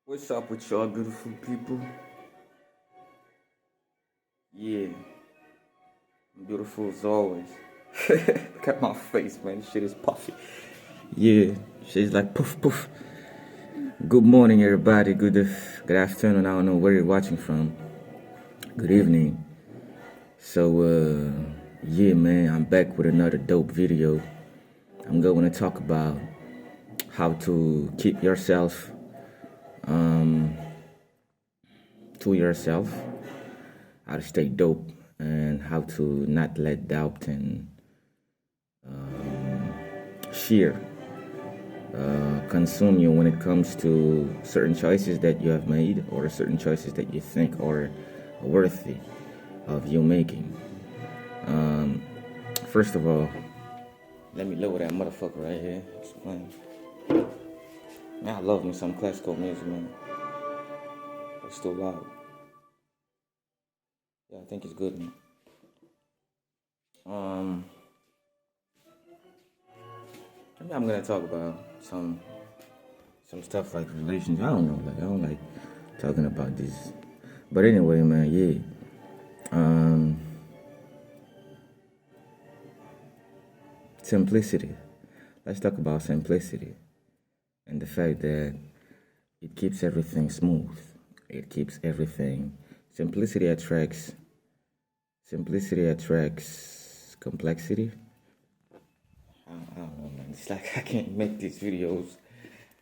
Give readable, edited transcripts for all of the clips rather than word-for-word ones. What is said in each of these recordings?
What's up with y'all beautiful people? Yeah, I'm beautiful as always. Look at my face, man. This shit is puffy. Yeah, shit's like poof poof. Good morning, everybody. Good afternoon. I don't know where you're watching from. Good evening. Yeah, man, I'm back with another dope video. I'm going to talk about how to keep yourself to yourself, how to stay dope, and how to not let doubt and fear consume you when it comes to certain choices that you have made or certain choices that you think are worthy of you making. First of all, let me lower that motherfucker right here. Explain. Man, I love me some classical music, man. It's too loud. Yeah, I think it's good, man. Um, I'm gonna talk about some stuff like relations. I don't know, like I don't like talking about this, but anyway, man, yeah. Simplicity. Let's talk about simplicity and the fact that it keeps everything smooth. It keeps everything. Simplicity attracts. Simplicity attracts complexity. I don't know, man. It's like I can't make these videos.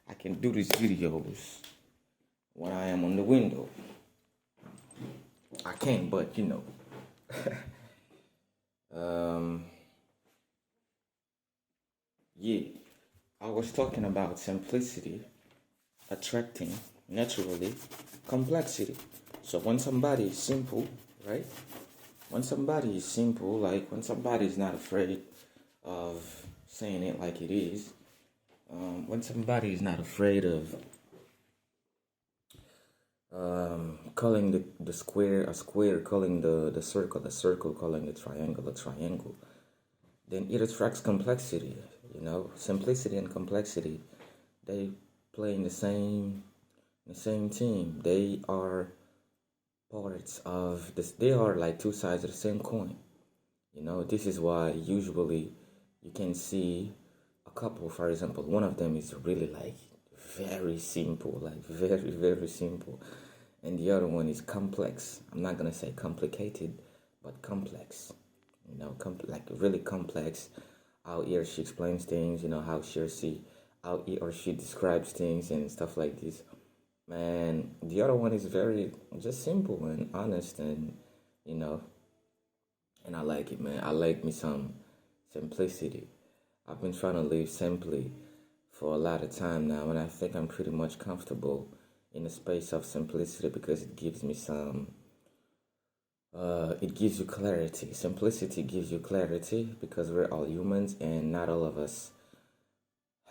I can do these videos when I am on the window. I can't, but you know. Yeah, I was talking about simplicity attracting naturally complexity. So when somebody is simple, right? When somebody is simple, like when somebody is not afraid of saying it like it is, when somebody is not afraid of calling the square a square, calling the circle a circle, calling the triangle a triangle, then it attracts complexity. You know, simplicity and complexity, they play in the same team. They are parts of this. They are like two sides of the same coin. You know, this is why usually you can see a couple, for example, one of them is really like very simple, like very, very simple. And the other one is complex. I'm not going to say complicated, but complex. You know, like really complex. How he or she explains things, you know, how he or she describes things and stuff like this. Man, the other one is very just simple and honest and, you know, and I like it, man. I like me some simplicity. I've been trying to live simply for a lot of time now, and I think I'm pretty much comfortable in the space of simplicity because it gives me it gives you clarity. Simplicity gives you clarity because we're all humans and not all of us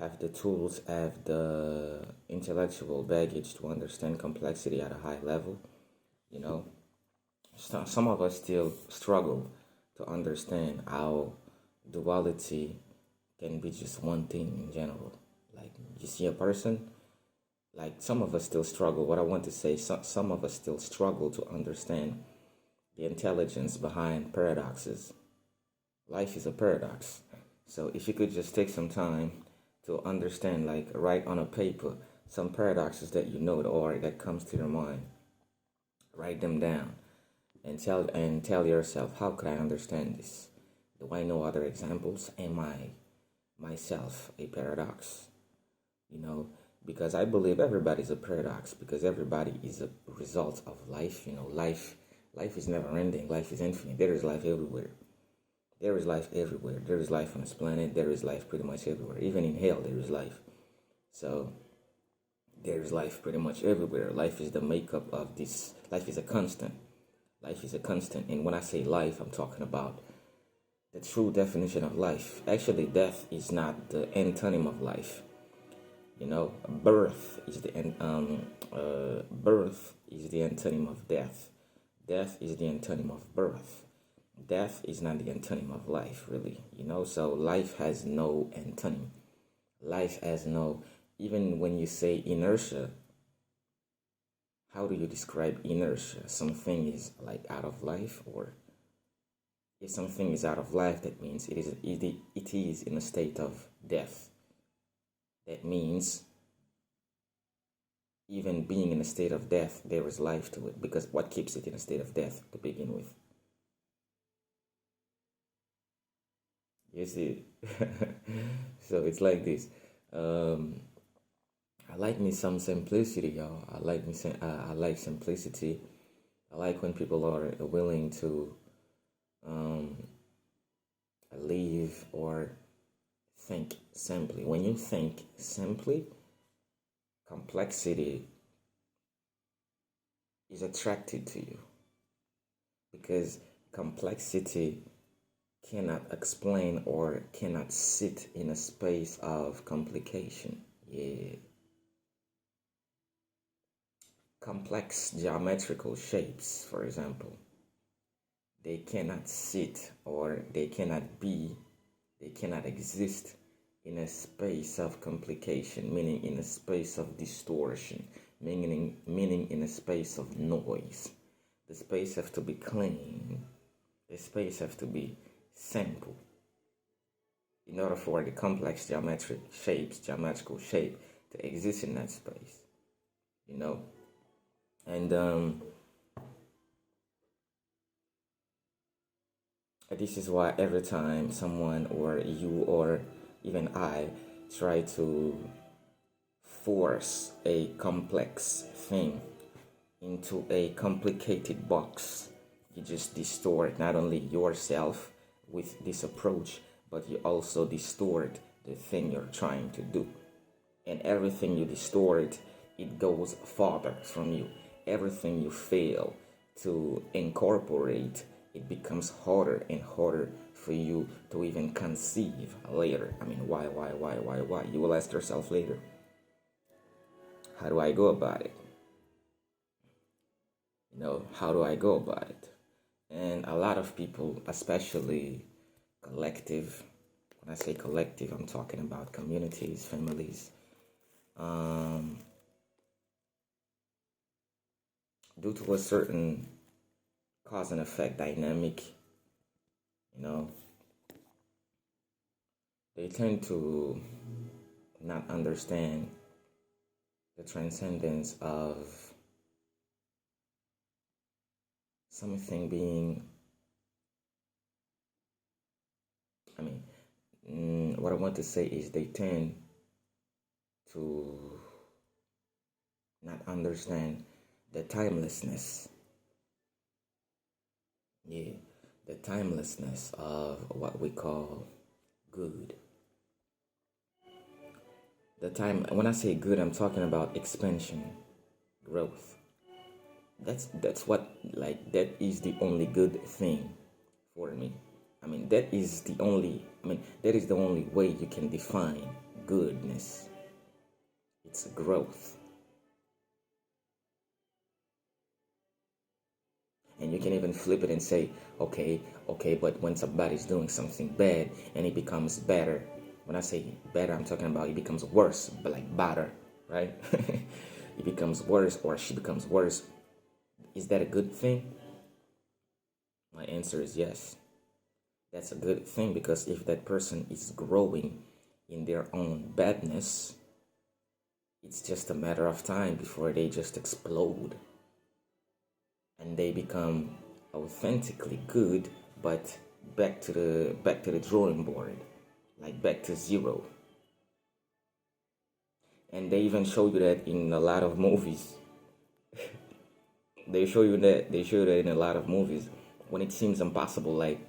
have the tools, have the intellectual baggage to understand complexity at a high level. You know, some of us still struggle to understand how duality can be just one thing in general. Like you see a person, like some of us still struggle. What I want to say, some of us still struggle to understand the intelligence behind paradoxes. Life is a paradox. So if you could just take some time to understand, like write on a paper some paradoxes that you know or that comes to your mind, write them down and tell yourself, how could I understand this? Do I know other examples? Am I myself a paradox? You know, because I believe everybody's a paradox because everybody is a result of life. You know, life is never ending. Life is infinite. There is life everywhere. There is life everywhere. There is life on this planet. There is life pretty much everywhere. Even in hell, there is life. So there is life pretty much everywhere. Life is the makeup of this. Life is a constant. Life is a constant. And when I say life, I'm talking about the true definition of life. Actually, death is not the antonym of life. You know, birth is the antonym of death. Death is the antonym of birth. Death is not the antonym of life, really. You know, so life has no antonym. Life has no. Even when you say inertia, how do you describe inertia? Something is like out of life, or if something is out of life, that means it is in a state of death. That means even being in a state of death, there is life to it, because what keeps it in a state of death to begin with? You see, so it's like this. I like me some simplicity, y'all. I like simplicity. I like when people are willing to um, live or think simply. When you think simply, complexity is attracted to you, because complexity cannot explain or cannot sit in a space of complication. Yeah. Complex geometrical shapes, for example, they cannot sit, or they cannot exist in a space of complication, meaning in a space of distortion, meaning in a space of noise. The space has to be clean. The space has to be simple in order for the complex geometrical shape to exist in that space, you know. And this is why every time someone or you or even I try to force a complex thing into a complicated box, you just distort not only yourself with this approach, but you also distort the thing you're trying to do. And everything you distort, it goes farther from you. Everything you fail to incorporate, it becomes harder and harder for you to even conceive later. I mean, why? You will ask yourself later, how do I go about it? You know, how do I go about it? And a lot of people, especially collective, when I say collective, I'm talking about communities, families, due to a certain cause and effect dynamic, you know, they tend to not understand the transcendence of something being, what I want to say is they tend to not understand the timelessness. Yeah, the timelessness of what we call good. When I say good, I'm talking about expansion, growth. That's what, like, that is the only good thing for me. That is the only way you can define goodness. It's growth. And you can even flip it and say, okay, but when somebody's doing something bad and it becomes better, when I say better, I'm talking about it becomes worse, but like better, right? It becomes worse, or she becomes worse. Is that a good thing? My answer is yes. That's a good thing, because if that person is growing in their own badness, it's just a matter of time before they just explode and they become authentically good, but back to the drawing board, like back to zero. And they even show you that in a lot of movies. They show that in a lot of movies when it seems impossible, like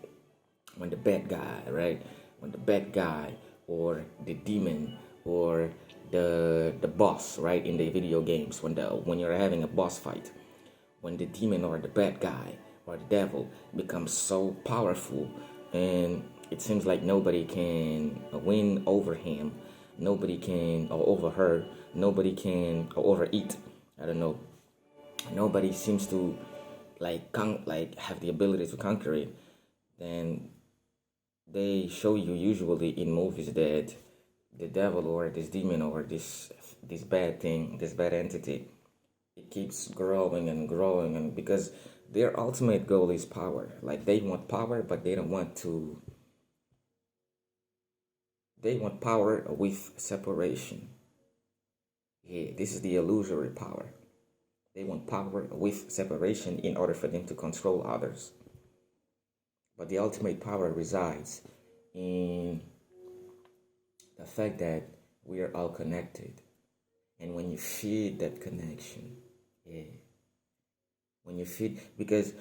when the bad guy, right? When the bad guy or the demon or the boss, right, in the video games, when you're having a boss fight, when the demon or the bad guy or the devil becomes so powerful, and it seems like nobody can win over him, nobody can, or over her, nobody can, or over it, I don't know, nobody seems to have the ability to conquer it, then they show you usually in movies that the devil or this demon or this bad thing, this bad entity, it keeps growing and growing, and because their ultimate goal is power. Like they want power, but they don't want to. They want power with separation. Yeah, this is the illusory power. They want power with separation in order for them to control others. But the ultimate power resides in the fact that we are all connected. And when you feed that connection, yeah, when you feed, because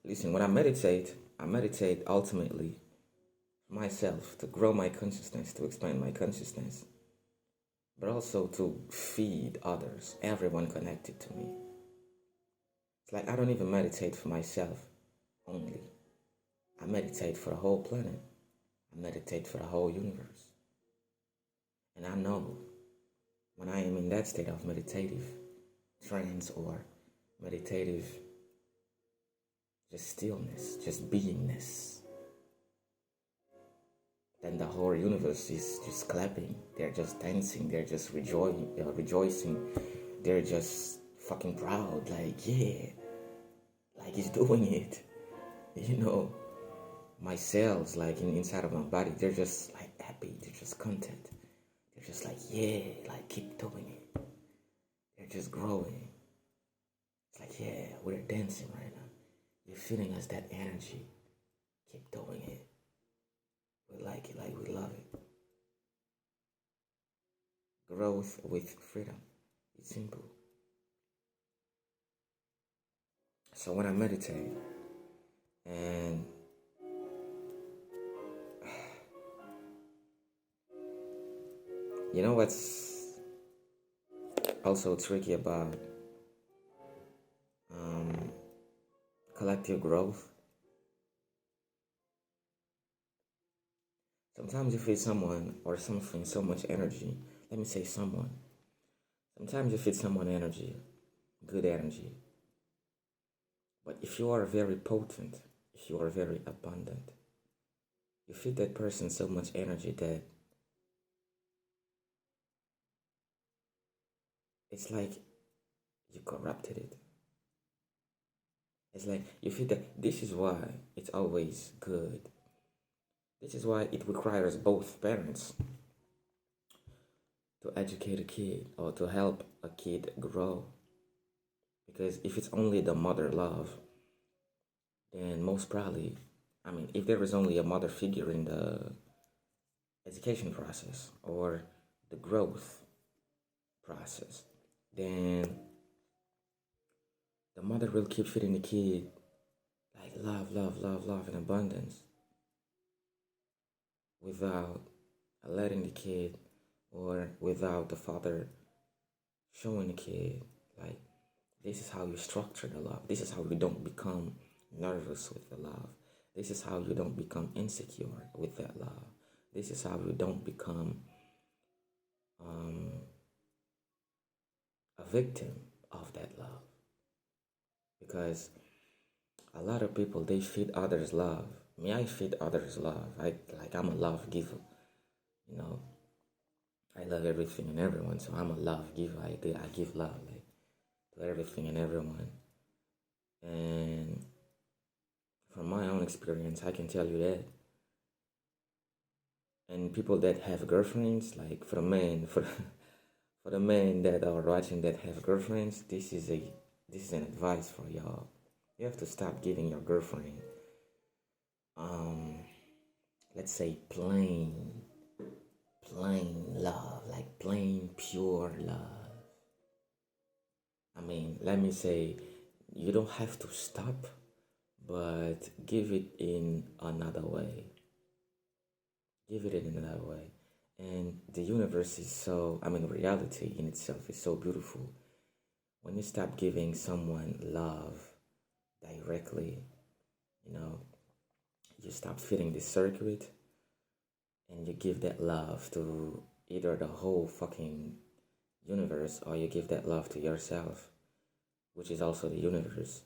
listen, when I meditate ultimately myself to grow my consciousness, to expand my consciousness, but also to feed others, everyone connected to me. It's like I don't even meditate for myself only. I meditate for the whole planet. I meditate for the whole universe. And I know when I am in that state of meditative trance or meditative just stillness, just beingness, then the whole universe is just clapping. They're just dancing. They're just rejoicing. They're just fucking proud. Like, yeah, like he's doing it. You know, my cells, like inside of my body, they're just like happy. They're just content. They're just like, yeah, like keep doing it. They're just growing. It's like, yeah, we're dancing right now. You're feeling us that energy. Keep doing it. We like it, like we love it. Growth with freedom. It's simple. So when I meditate, and you know what's also tricky about collective growth? Sometimes you feel someone or something so much energy. Let me say someone. Sometimes you feel someone energy, good energy. But if you are very potent, if you are very abundant, you feed that person so much energy that it's like you corrupted it. It's like you feel that this is why it's always good. This is why it requires both parents to educate a kid or to help a kid grow. Because if it's only the mother love, then most probably, I mean, if there is only a mother figure in the education process or the growth process, then the mother will keep feeding the kid like love, love, love, love, and abundance without letting the kid or without the father showing the kid like this is how you structure the love. This is how you don't become nervous with the love. This is how you don't become insecure with that love. This is how you don't become a victim of that love. Because a lot of people, they feed others love. Me, I feed others love. I'm a love giver. You know, I love everything and everyone, so I'm a love giver. I give love like to everything and everyone. And from my own experience, I can tell you that. And people that have girlfriends, like for the men, for the men that are watching that have girlfriends, this is an advice for y'all. You have to stop giving your girlfriend, let's say plain love, like plain pure love. I mean, let me say, you don't have to stop, but give it in another way. Give it in another way. And the universe is so, I mean, reality in itself is so beautiful. When you stop giving someone love directly, you know, you stop feeding the circuit and you give that love to either the whole fucking universe or you give that love to yourself, which is also the universe,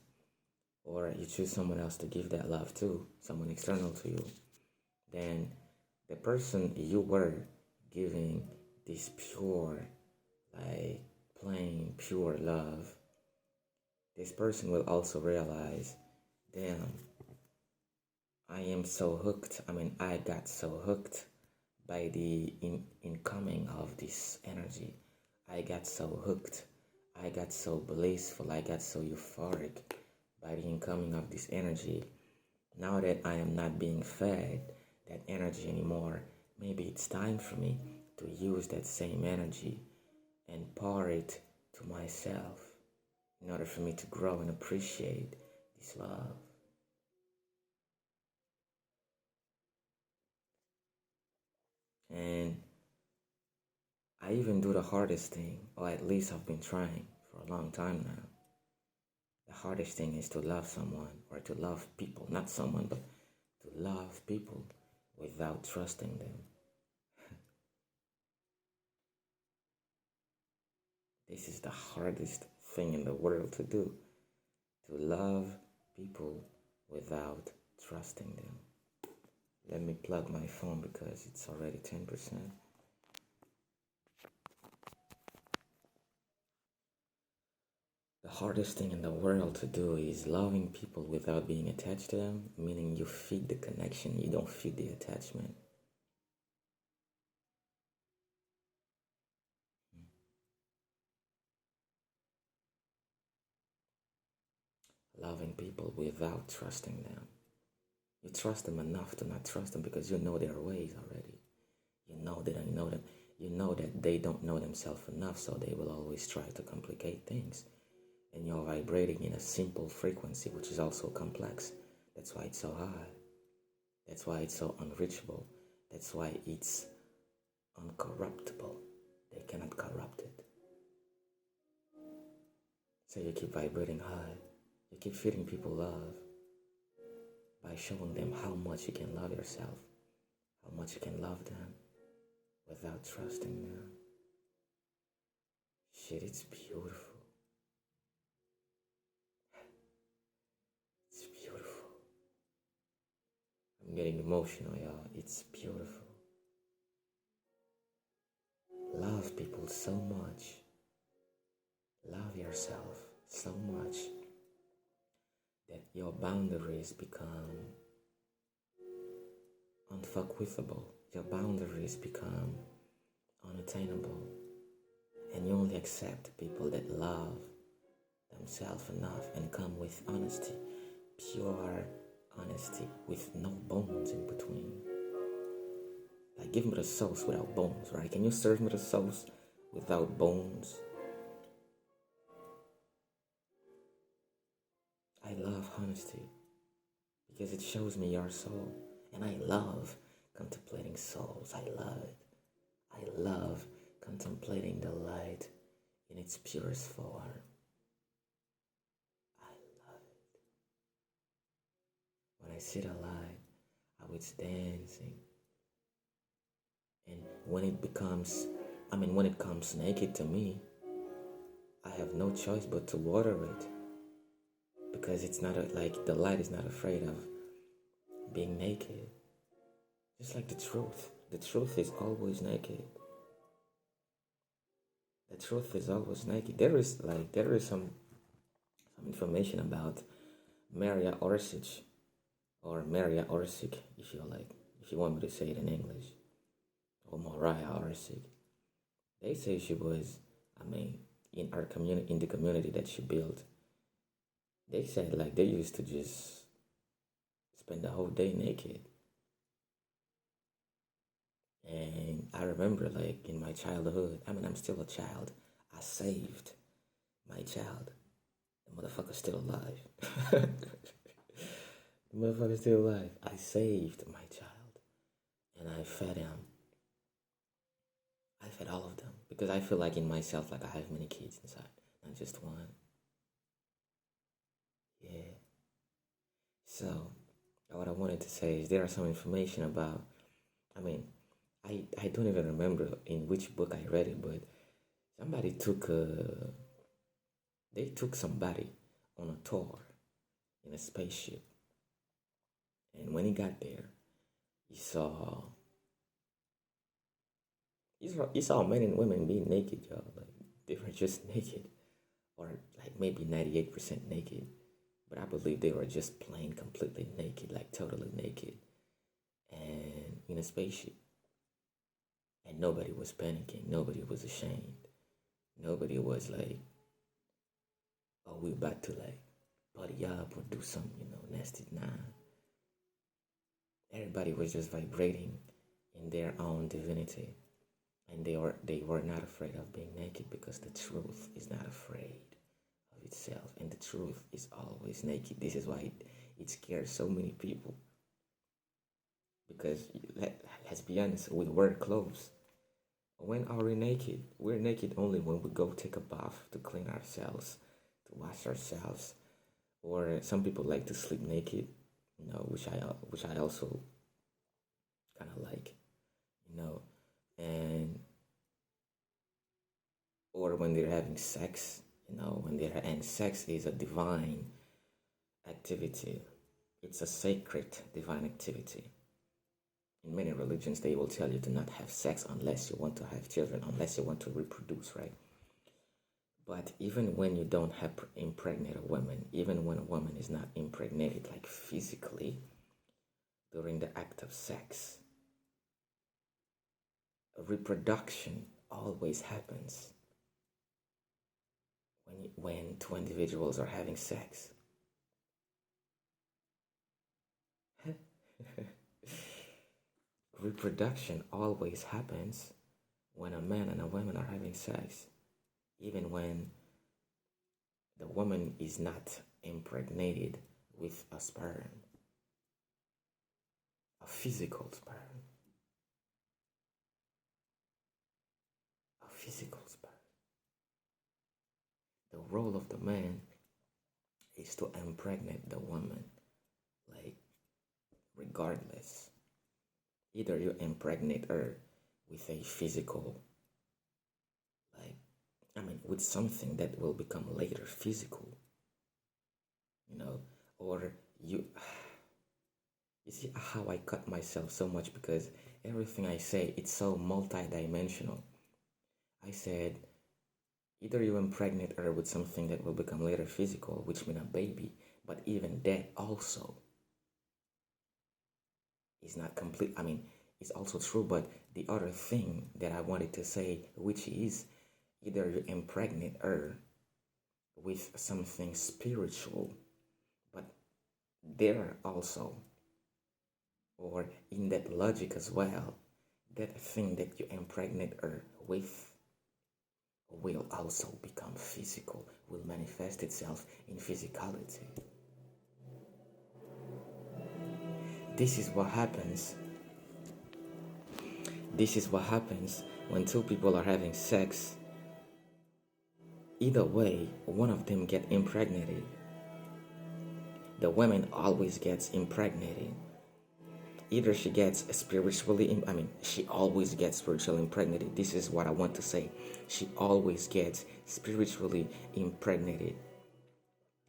or you choose someone else to give that love to, someone external to you, then the person you were giving this pure, like plain pure love this person will also realize, damn, I am so hooked. I got so hooked by the incoming of this energy. I got so hooked. I got so blissful. I got so euphoric by the incoming of this energy. Now that I am not being fed that energy anymore, maybe it's time for me to use that same energy and pour it to myself in order for me to grow and appreciate this love. And I even do the hardest thing, or at least I've been trying for a long time now. The hardest thing is to love someone, or to love people, not someone, but to love people without trusting them. This is the hardest thing in the world to do, to love people without trusting them. Let me plug my phone because it's already 10%. The hardest thing in the world to do is loving people without being attached to them, meaning you feed the connection, you don't feed the attachment. Loving people without trusting them. You trust them enough to not trust them because you know their ways already. You know they don't know them. You know that they don't know themselves enough, so they will always try to complicate things. And you're vibrating in a simple frequency, which is also complex. That's why it's so high. That's why it's so unreachable. That's why it's uncorruptible. They cannot corrupt it. So you keep vibrating high. You keep feeding people love by showing them how much you can love yourself, how much you can love them without trusting them. Shit, it's beautiful. It's beautiful. I'm getting emotional, y'all. It's beautiful. Love people so much. Love yourself so much that your boundaries become unfuckwithable. Your boundaries become unattainable. And you only accept people that love themselves enough and come with honesty, pure honesty, with no bones in between. Like, give me the sauce without bones, right? Can you serve me the sauce without bones? I love honesty because it shows me your soul. And I love contemplating souls. I love it. I love contemplating the light in its purest form. I love it. When I sit alive, how it's dancing. And when it comes naked to me, I have no choice but to water it. Because it's not like the light is not afraid of being naked. Just like the truth. The truth is always naked. The truth is always naked. There is some information about Maria Orsic, or Maria Orsic, if you want me to say it in English, or Mariah Orsic. They say she was, in our community, in the community that she built. They said like they used to just spend the whole day naked. And I remember, like, in my childhood, I'm still a child. I saved my child. The motherfucker's still alive. The motherfucker's still alive. I saved my child. And I fed him. I fed all of them. Because I feel like in myself, like I have many kids inside, not just one. Yeah. So, what I wanted to say is there are some information about, I don't even remember in which book I read it, but somebody they took somebody on a tour in a spaceship. And when he got there, he saw men and women being naked, y'all. Like, they were just naked. Or like like maybe 98% naked, but I believe they were just plain completely naked, like totally naked, and in a spaceship. And nobody was panicking, nobody was ashamed, nobody was like, oh, we're about to like buddy up or do some, nasty. Nah, everybody was just vibrating in their own divinity, and they were not afraid of being naked because the truth is not afraid of itself, and the truth is always naked. This is why it scares so many people, because let's be honest, we wear clothes. When are we naked? We're naked only when we go take a bath to clean ourselves, to wash ourselves, or some people like to sleep naked, which I also kind of like, you know, and or when they're having sex, and sex is a divine activity. It's a sacred divine activity. In many religions, they will tell you to not have sex unless you want to have children, unless you want to reproduce, right? But even when you don't have impregnated women, even when a woman is not impregnated, like physically, during the act of sex, reproduction always happens when two individuals are having sex. Reproduction always happens when a man and a woman are having sex, even when the woman is not impregnated with a sperm, a physical sperm, a physical sperm. The role of the man is to impregnate the woman, like, regardless. Either you impregnate her with a physical, like, with something that will become later physical, or you see how I cut myself so much, because everything I say, it's so multidimensional. I said, either you impregnate her with something that will become later physical, which means a baby, but even that also is not complete. It's also true, but the other thing that I wanted to say, which is either you impregnate her with something spiritual, but there also, or in that logic as well, that thing that you impregnate her with will also become physical, will manifest itself in physicality. This is what happens. This is what happens when two people are having sex. Either way, one of them get impregnated. The woman always gets impregnated. Either she gets spiritually, she always gets spiritually impregnated. This is what I want to say. She always gets spiritually impregnated.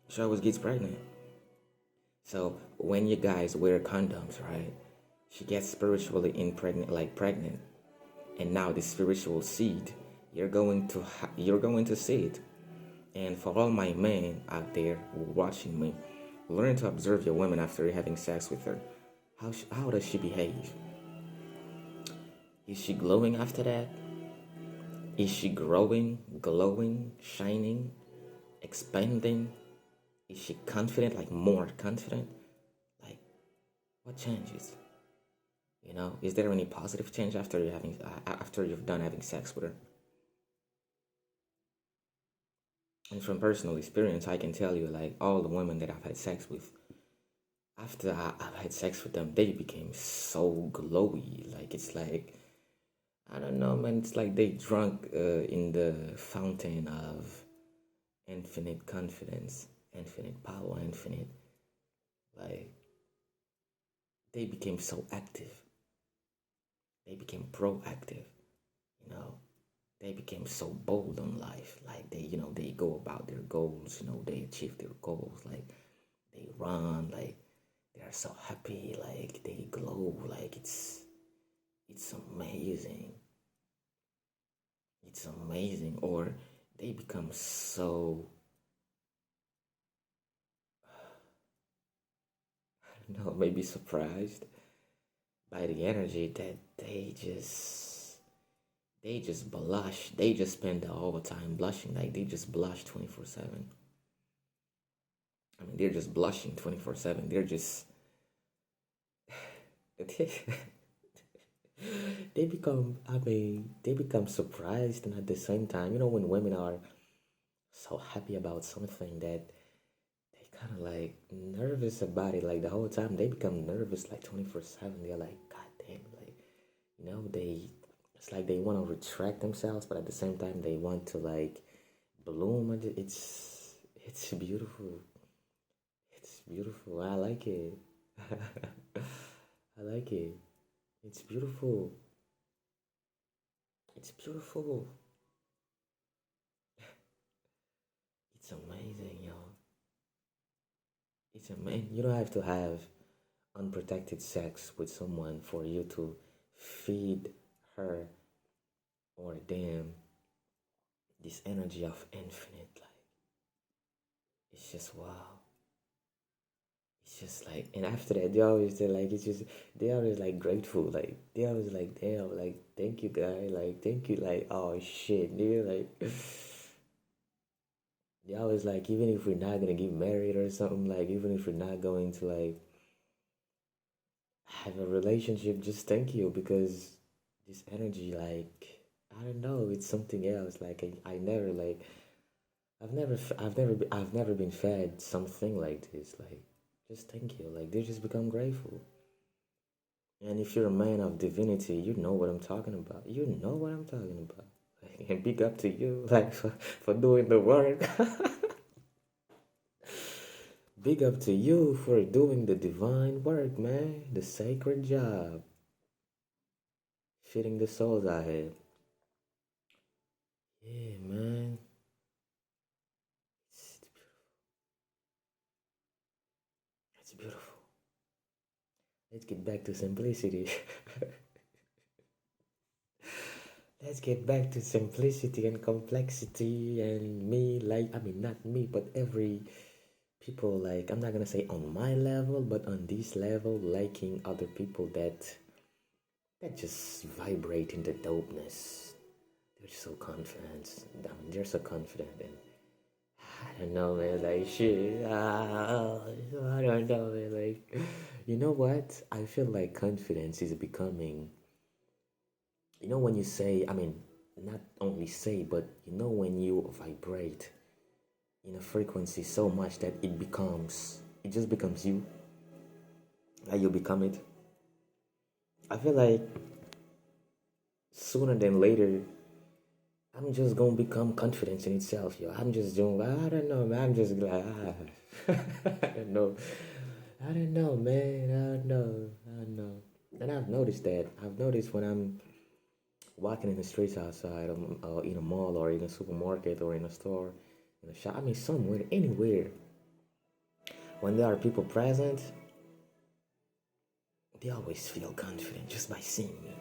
She always gets pregnant. So when you guys wear condoms, right? She gets spiritually impregnated, like pregnant, and now the spiritual seed, you're going to see it. And for all my men out there watching me, learn to observe your woman after you're having sex with her. How does she behave? Is she glowing after that? Is she growing, glowing, shining, expanding? Is she confident, like more confident? Like, what changes? Is there any positive change after you've done having sex with her? And from personal experience, I can tell you, like, all the women that I've had sex with, after I've had sex with them, they became so glowy. Like, it's like, I don't know, man. It's like they drunk in the fountain of infinite confidence, infinite power, infinite. Like, they became so active. They became proactive. They became so bold on life. Like, they go about their goals. They achieve their goals. Like, they run. Like, they are so happy. Like, they glow. Like, it's amazing. It's amazing. Or they become so know, maybe surprised by the energy that they just blush. They just spend the whole time blushing. Like they just blush 24/7. I mean, they're just blushing 24/7. They're just they become. I mean, they become surprised, and at the same time, you know, when women are so happy about something that they kind of like nervous about it. Like the whole time, they become nervous like 24/7. They're like, God damn, like you know, they. It's like they want to retract themselves, but at the same time, they want to like bloom. And it's beautiful. It's beautiful. I like it. I like it. It's beautiful. It's beautiful. It's amazing, yo. It's amazing. You don't have to have unprotected sex with someone for you to feed her or them this energy of infinite. Like, it's just wow. It's just like, and after that, they're like, it's just, they always like grateful. Like, they always like, damn, like, thank you, guy. Like, thank you. Like, oh shit, dude. Like, they always like, even if we're not gonna get married or something, like, even if we're not going to like have a relationship, just thank you because this energy, like, I don't know, it's something else. Like, I never like, I've never been fed something like this. Like, just thank you. Like, they just become grateful. And if you're a man of divinity, you know what I'm talking about. You know what I'm talking about. Like, and big up to you, like for doing the work. Big up to you for doing the divine work, man. The sacred job. Feeding the souls out here. Yeah, man. It's beautiful. It's beautiful. Let's get back to simplicity. Let's get back to simplicity and complexity and me, like, I mean, not me, but every people, like, I'm not gonna say on my level, but on this level, liking other people that just vibrate in the dopeness. They're so confident. I mean, they're so confident, and I don't know, man. Like shit, I don't know, man. Like, you know what? I feel like confidence is becoming. You know when you say, I mean, not only say, but you know when you vibrate in a frequency so much that it just becomes you. Like you become it. I feel like sooner than later, I'm just gonna become confidence in itself, yo. I'm just doing, I don't know, man. I'm just like, I don't know. I don't know, man. I don't know. I don't know. And I've noticed that. I've noticed when I'm walking in the streets outside, in a mall or in a supermarket or in a store, in a shop, I mean, somewhere, anywhere, when there are people present, they always feel confident just by seeing me.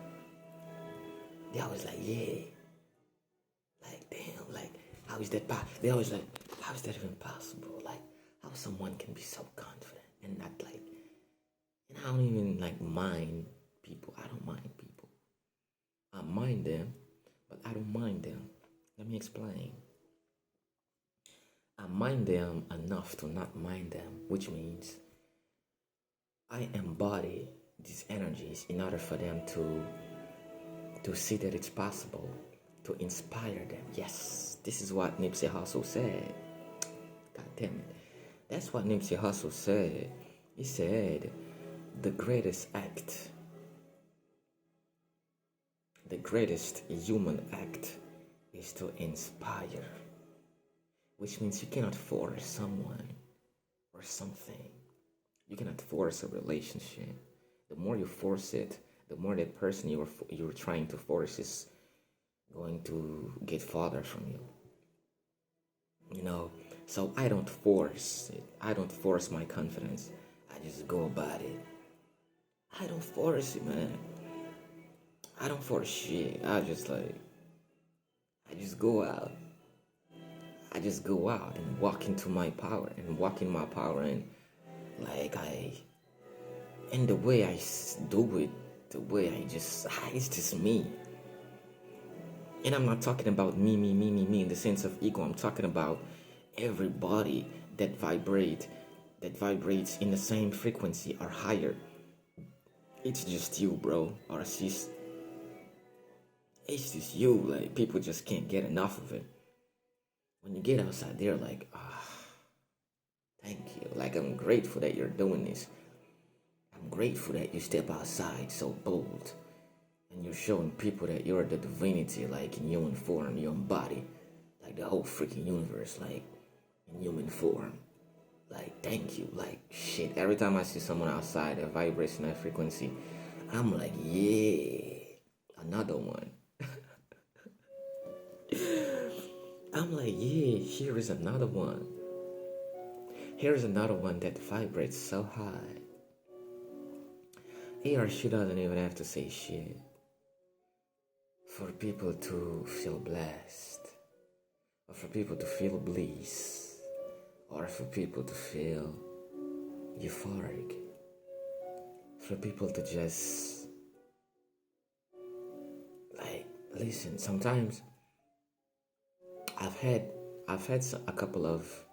They always like, yeah, like, damn, like, how is that possible? They always like, how is that even possible? Like, how someone can be so confident and not like, and I don't even like mind people. I don't mind people. I mind them, but I don't mind them. Let me explain. I mind them enough to not mind them, which means I embody these energies in order for them to see that it's possible, to inspire them. Yes, this is what Nipsey Hussle said. God damn it. That's what Nipsey Hussle said. He said, the greatest act, the greatest human act is to inspire, which means you cannot force someone or something. You cannot force a relationship. The more you force it, the more that person you're trying to force is going to get farther from you. You know, so I don't force it. I don't force my confidence. I just go about it. I don't force it, man. I don't force shit. I just go out. I just go out and walk into my power and walk in my power and like And the way I do it, the way it's just me. And I'm not talking about me in the sense of ego. I'm talking about everybody that vibrates in the same frequency or higher. It's just you, bro, or sis. It's just you. Like, people just can't get enough of it. When you get outside, they're like, thank you. Like, I'm grateful that you're doing this. I'm grateful that you step outside so bold. And you're showing people that you're the divinity, like in human form, your body. Like the whole freaking universe, like in human form. Like, thank you. Like, shit. Every time I see someone outside that vibrates in that frequency, I'm like, yeah, another one. I'm like, yeah, here is another one. Here's another one that vibrates so high. He or she doesn't even have to say shit for people to feel blessed, or for people to feel bliss, or for people to feel euphoric, for people to just, like, listen. Sometimes I've had a couple of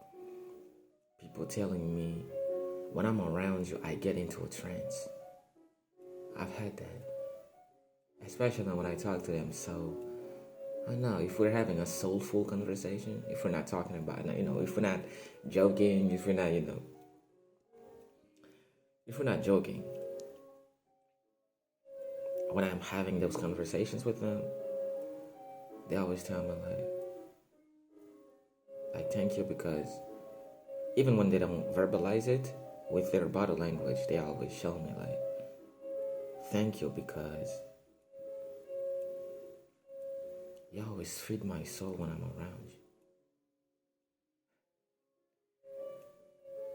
people telling me, when I'm around you, I get into a trance. I've had that, especially when I talk to them. So I don't know, if we're having a soulful conversation, if we're not talking about, if we're not joking, if we're not joking, when I'm having those conversations with them, they always tell me like thank you, because even when they don't verbalize it with their body language, they always show me like, thank you, because you always feed my soul when I'm around you.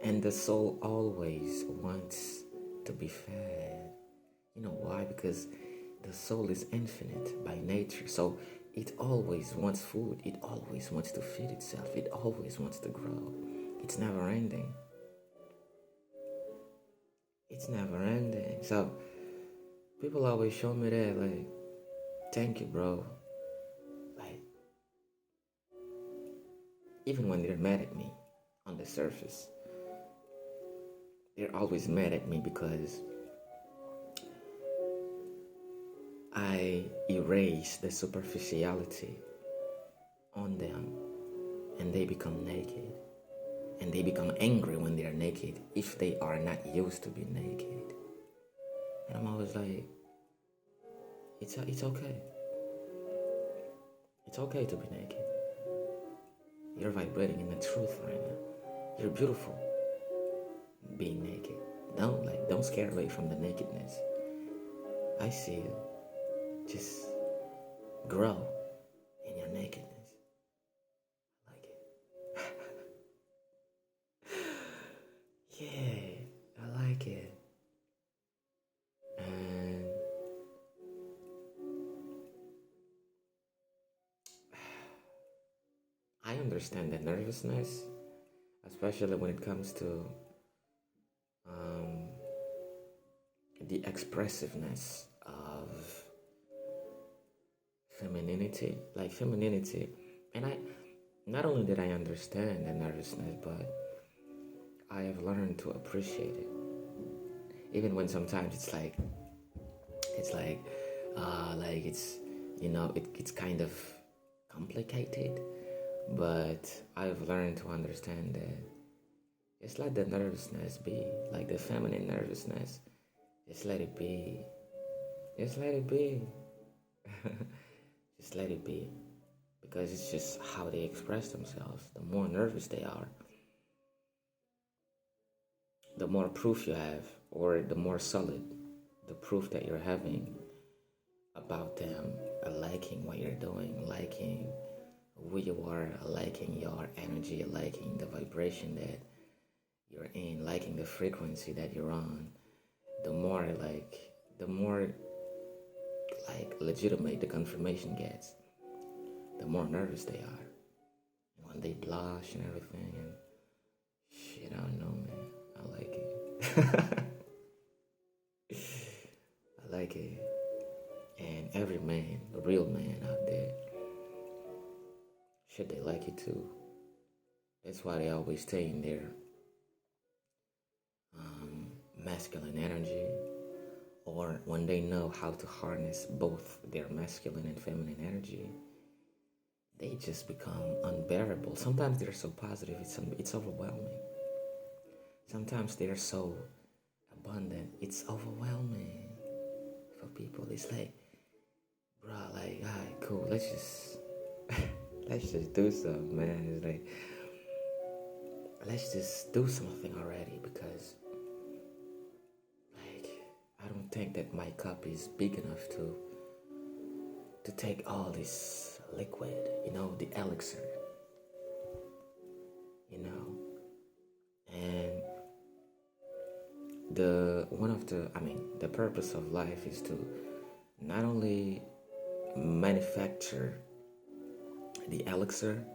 And the soul always wants to be fed. You know why? Because the soul is infinite by nature. So it always wants food. It always wants to feed itself. It always wants to grow. It's never ending. It's never ending. So people always show me that, like, thank you, bro. Like, even when they're mad at me on the surface, they're always mad at me because I erase the superficiality on them, and they become naked. And they become angry when they are naked if they are not used to be naked. And I'm always like, it's okay. It's okay to be naked. You're vibrating in the truth right now. You're beautiful being naked. Don't scare away from the nakedness. I see you. Just grow in your nakedness. I like it. Yeah, I like it. And I understand the nervousness, especially when it comes to the expressiveness of femininity. And I not only did I understand the nervousness, but I have learned to appreciate it. Even when sometimes it's like it's it's kind of complicated, but I've learned to understand that just let the nervousness be, like the feminine nervousness. Just let it be. Just let it be. Just let it be. Because it's just how they express themselves. The more nervous they are, the more proof you have, or the more solid the proof that you're having about them, liking what you're doing, liking who you are, liking your energy, liking the vibration that you're in, liking the frequency that you're on. The more legitimate the confirmation gets, the more nervous they are. And when they blush and everything, and shit, I don't know, man. I like it. Should they like it too? That's why they always stay in their masculine energy, or when they know how to harness both their masculine and feminine energy, they just become unbearable. Sometimes they're so positive, it's overwhelming. Sometimes they're so abundant, it's overwhelming for people. It's like, bro, like, all right, cool, let's just let's just do something, man. It's like, let's just do something already, because like, I don't think that my cup is big enough to take all this liquid, the elixir, and the purpose of life is to not only manufacture the elixir,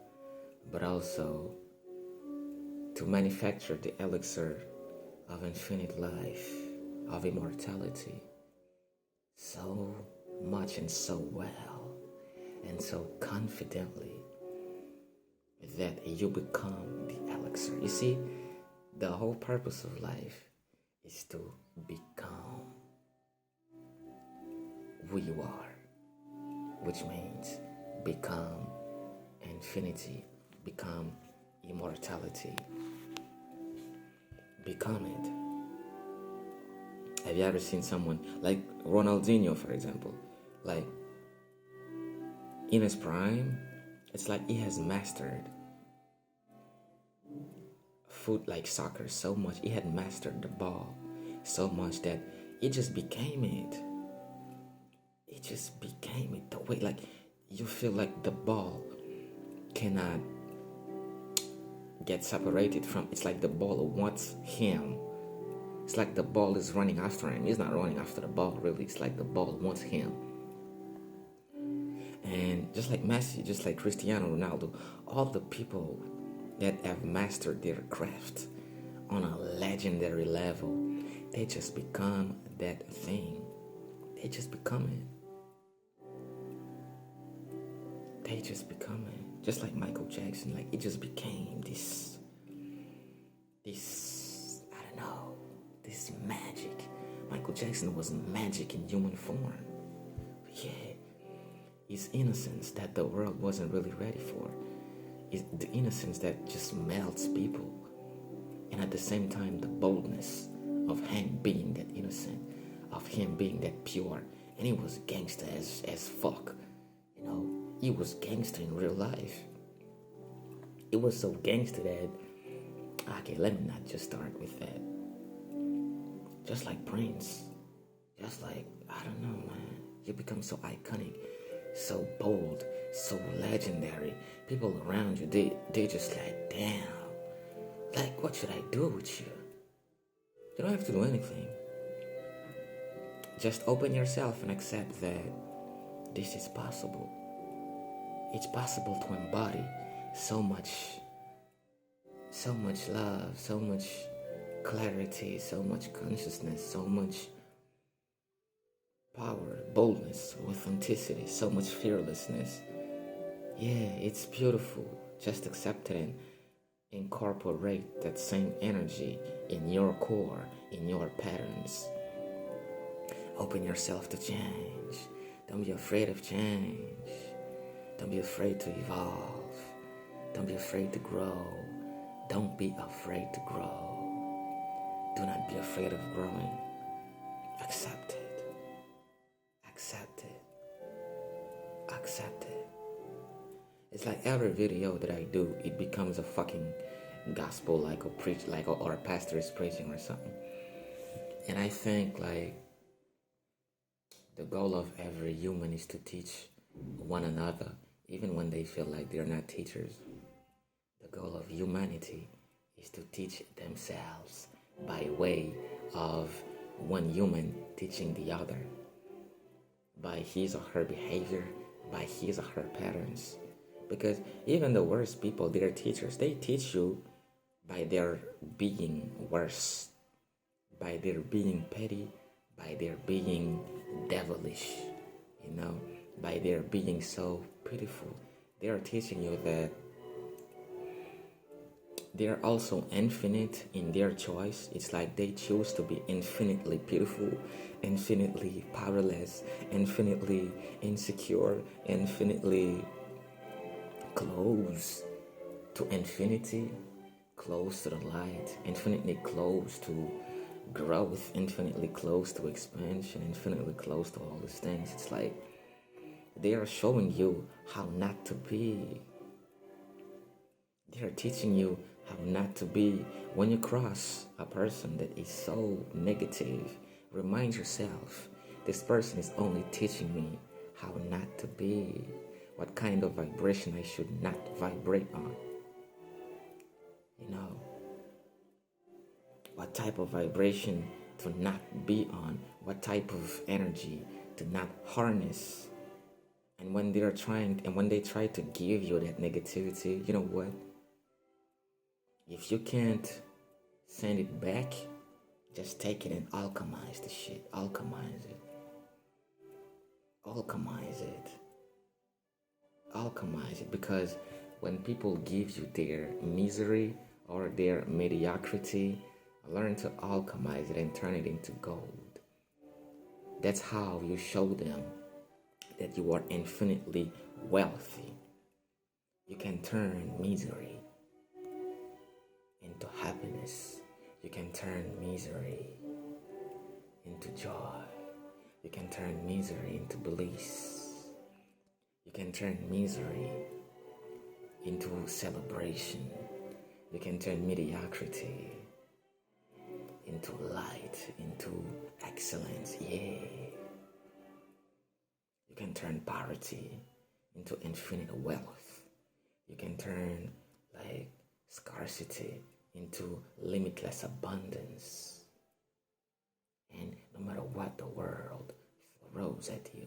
but also to manufacture the elixir of infinite life, of immortality, so much and so well and so confidently that you become the elixir. You see, the whole purpose of life is to become who you are, which means become infinity, become immortality, become it. Have you ever seen someone like Ronaldinho, for example? Like, in his prime, it's like he has mastered foot like soccer so much. He had mastered the ball so much that it just became it. It just became it. The way, like, you feel like the ball cannot get separated from. It's like the ball wants him. It's like the ball is running after him. He's not running after the ball, really. It's like the ball wants him. And just like Messi, just like Cristiano Ronaldo, all the people that have mastered their craft on a legendary level, they just become that thing. They just become it. They just become it. Just like Michael Jackson, like, it just became this I don't know, this magic. Michael Jackson was magic in human form. But yeah, his innocence that the world wasn't really ready for. Is the innocence that just melts people. And at the same time, the boldness of him being that innocent, of him being that pure. And he was gangster as fuck. He was gangster in real life. It was so gangster that, okay, let me not just start with that. Just like Prince, just like, I don't know, man. You become so iconic, so bold, so legendary. People around you, they just like, damn. Like, what should I do with you? You don't have to do anything. Just open yourself and accept that this is possible. It's possible to embody so much love, so much clarity, so much consciousness, so much power, boldness, authenticity, so much fearlessness. Yeah, it's beautiful. Just accept it and incorporate that same energy in your core, in your patterns. Open yourself to change. Don't be afraid of change. Don't be afraid to evolve. Don't be afraid to grow. Don't be afraid to grow. Do not be afraid of growing. Accept it. Accept it. Accept it. It's like every video that I do, it becomes a fucking gospel, like or a pastor is preaching or something. And I think, like, the goal of every human is to teach one another, even when they feel like they're not teachers. The goal of humanity is to teach themselves by way of one human teaching the other, by his or her behavior, by his or her patterns. Because even the worst people, they're teachers. They teach you by their being worse, by their being petty, by their being devilish, by their being so pitiful. They are teaching you that they are also infinite in their choice. It's like they choose to be infinitely beautiful, infinitely powerless, infinitely insecure, infinitely close to infinity, close to the light, infinitely close to growth, infinitely close to expansion, infinitely close to all these things. It's like they are showing you how not to be. They are teaching you how not to be. When you cross a person that is so negative, remind yourself, this person is only teaching me how not to be, what kind of vibration I should not vibrate on. You know, what type of vibration to not be on, what type of energy to not harness. And when they try to give you that negativity, you know what? If you can't send it back, just take it and alchemize the shit. Alchemize it. Alchemize it. Alchemize it. Because when people give you their misery or their mediocrity, learn to alchemize it and turn it into gold. That's how you show them that you are infinitely wealthy. You can turn misery into happiness. You can turn misery into joy. You can turn misery into bliss. You can turn misery into celebration. You can turn mediocrity into light, into excellence. Yeah. You can turn poverty into infinite wealth. You can turn like scarcity into limitless abundance. And no matter what the world throws at you,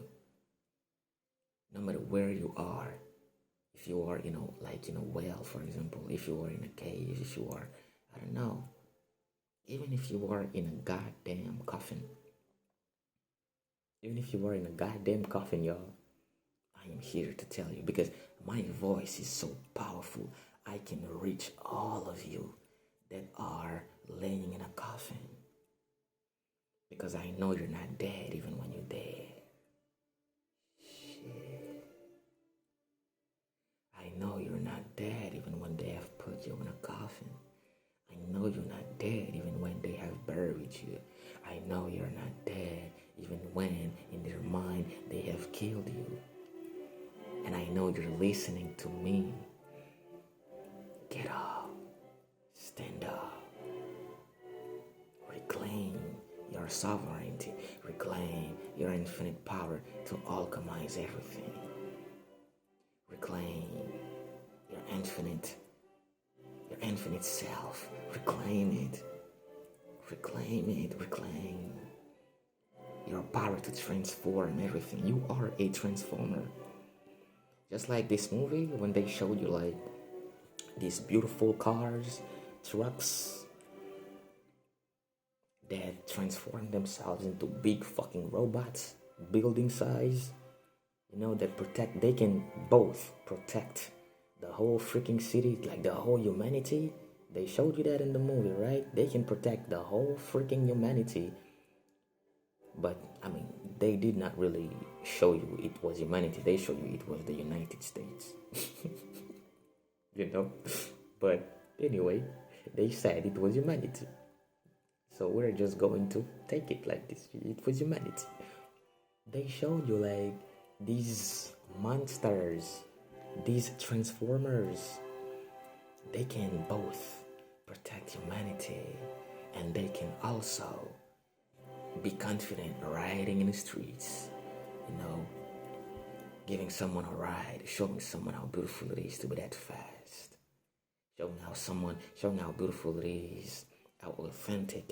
no matter where you are, if you are, like in a well, for example, if you are in a cave, if you are, I don't know, even if you are in a goddamn coffin, y'all, I am here to tell you because my voice is so powerful. I can reach all of you that are laying in a coffin because I know you're not dead even when you're dead. Shit. I know you're not dead even when they have put you in a coffin. I know you're not dead even when they have buried you. I know you're not dead even when in their mind they have killed you. And I know you're listening to me. Get up. Stand up. Reclaim your sovereignty. Reclaim your infinite power to alchemize everything. Reclaim your infinite self. Reclaim it. Reclaim your power to transform everything. You are a transformer. Just like this movie when they showed you like these beautiful cars, trucks that transform themselves into big fucking robots, building size, that they can both protect the whole freaking city, like the whole humanity. They showed you that in the movie, right? They can protect the whole freaking humanity. But, they did not really show you it was humanity. They showed you it was the United States. But anyway, they said it was humanity. So we're just going to take it like this. It was humanity. They showed you like these monsters, these transformers. They can both protect humanity and they can also be confident riding in the streets, giving someone a ride, showing someone how beautiful it is to be that fast, showing how beautiful it is, how authentic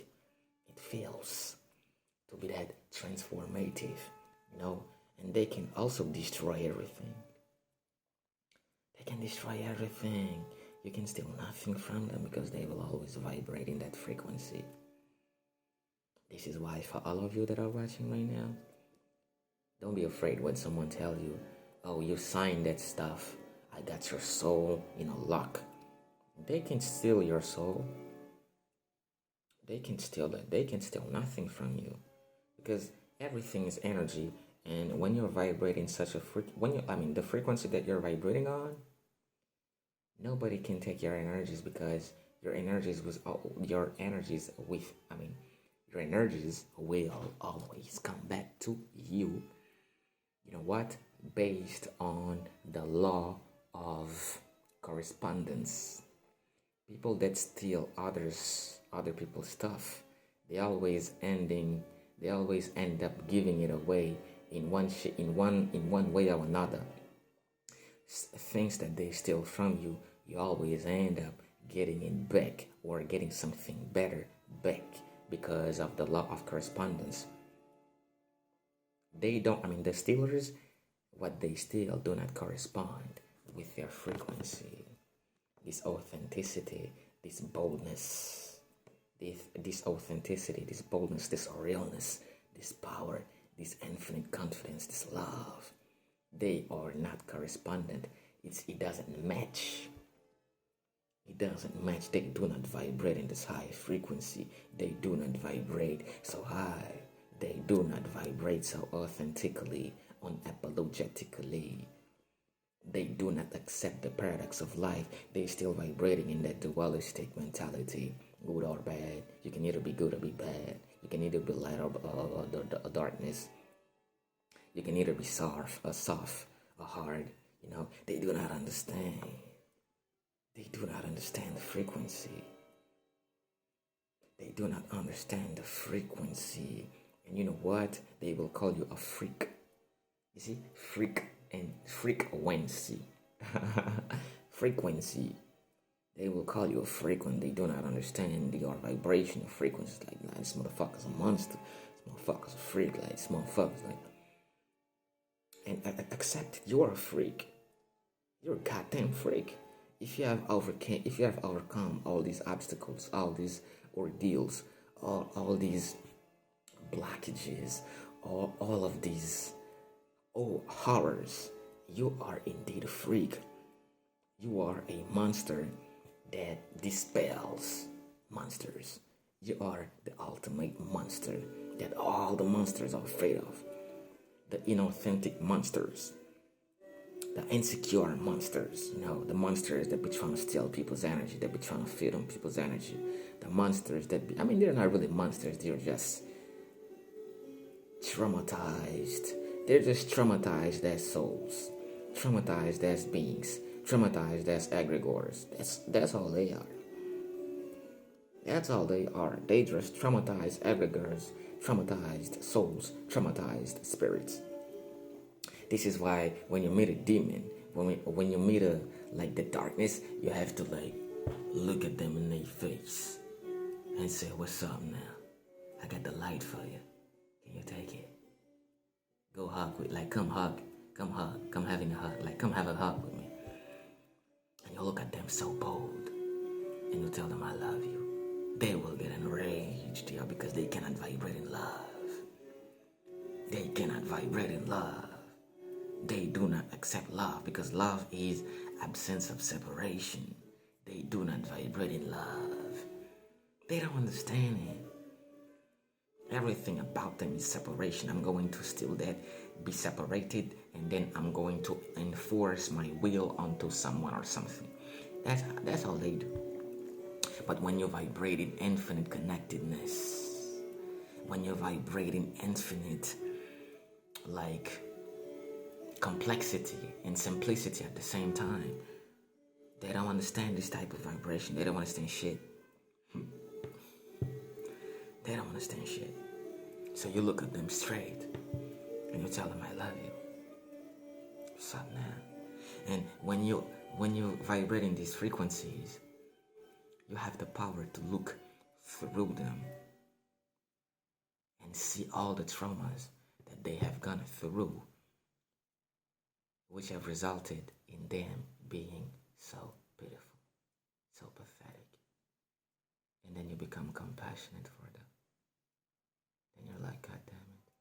it feels to be that transformative, and they can also destroy everything. They can destroy everything. You can steal nothing from them because they will always vibrate in that frequency. This is why for all of you that are watching right now, don't be afraid when someone tells you, oh, you signed that stuff. I got your soul in a lock. They can steal your soul. They can steal that. They can steal nothing from you, because everything is energy. And when you're vibrating such a the frequency that you're vibrating on, nobody can take your energies, because your energies with your energies will always come back to you. You know what? Based on the law of correspondence. People that steal other people's stuff, they always end up giving it away in one way or another. Things that they steal from you, you always end up getting it back, or getting something better back, because of the law of correspondence. The stealers, what they steal do not correspond with their frequency, this authenticity, this boldness, this authenticity, this boldness, this realness, this power, this infinite confidence, this love. They are not correspondent. It doesn't match. It doesn't match. They do not vibrate in this high frequency. They do not vibrate so high. They do not vibrate so authentically, unapologetically. They do not accept the paradox of life. They still vibrating in that dualistic mentality, good or bad. You can either be good or be bad. You can either be light or darkness. You can either be soft or hard. They do not understand. They do not understand the frequency. They do not understand the frequency. And you know what? They will call you a freak. You see? Freak and frequency. Frequency. They will call you a freak when they do not understand your vibration of frequencies. Like, nah, this motherfucker's a monster. This motherfucker's a freak. Like, this motherfucker's like... And accept you're a freak. You're a goddamn freak. If you have overcome all these obstacles, all these ordeals, all these blockages, all of these horrors, you are indeed a freak. You are a monster that dispels monsters. You are the ultimate monster that all the monsters are afraid of. The inauthentic monsters, the insecure monsters, the monsters that be trying to steal people's energy, that be trying to feed on people's energy. The monsters that they're not really monsters, they're just traumatized. They're just traumatized as souls, traumatized as beings, traumatized as egregores. That's all they are. That's all they are. They just traumatized egregores, traumatized souls, traumatized spirits. This is why when you meet a demon, when you meet the darkness, you have to look at them in their face and say, "What's up now? I got the light for you. Can you take it? Go hug with come hug, come having a hug, come have a hug with me." And you look at them so bold, and you tell them, "I love you." They will get enraged, because they cannot vibrate in love. They cannot vibrate in love. They do not accept love, because love is absence of separation. They do not vibrate in love. They don't understand it. Everything about them is separation. I'm going to steal that, be separated, and then I'm going to enforce my will onto someone or something. That's all they do. But when you vibrate in infinite connectedness, when you vibrate in infinite complexity and simplicity at the same time, they don't understand this type of vibration. They don't understand shit. They don't understand shit. So you look at them straight and you tell them, "I love you." What's up now? And when you vibrate in these frequencies, you have the power to look through them and see all the traumas that they have gone through, which have resulted in them being so pitiful, so pathetic. And then you become compassionate for them. Then you're like, "God damn it,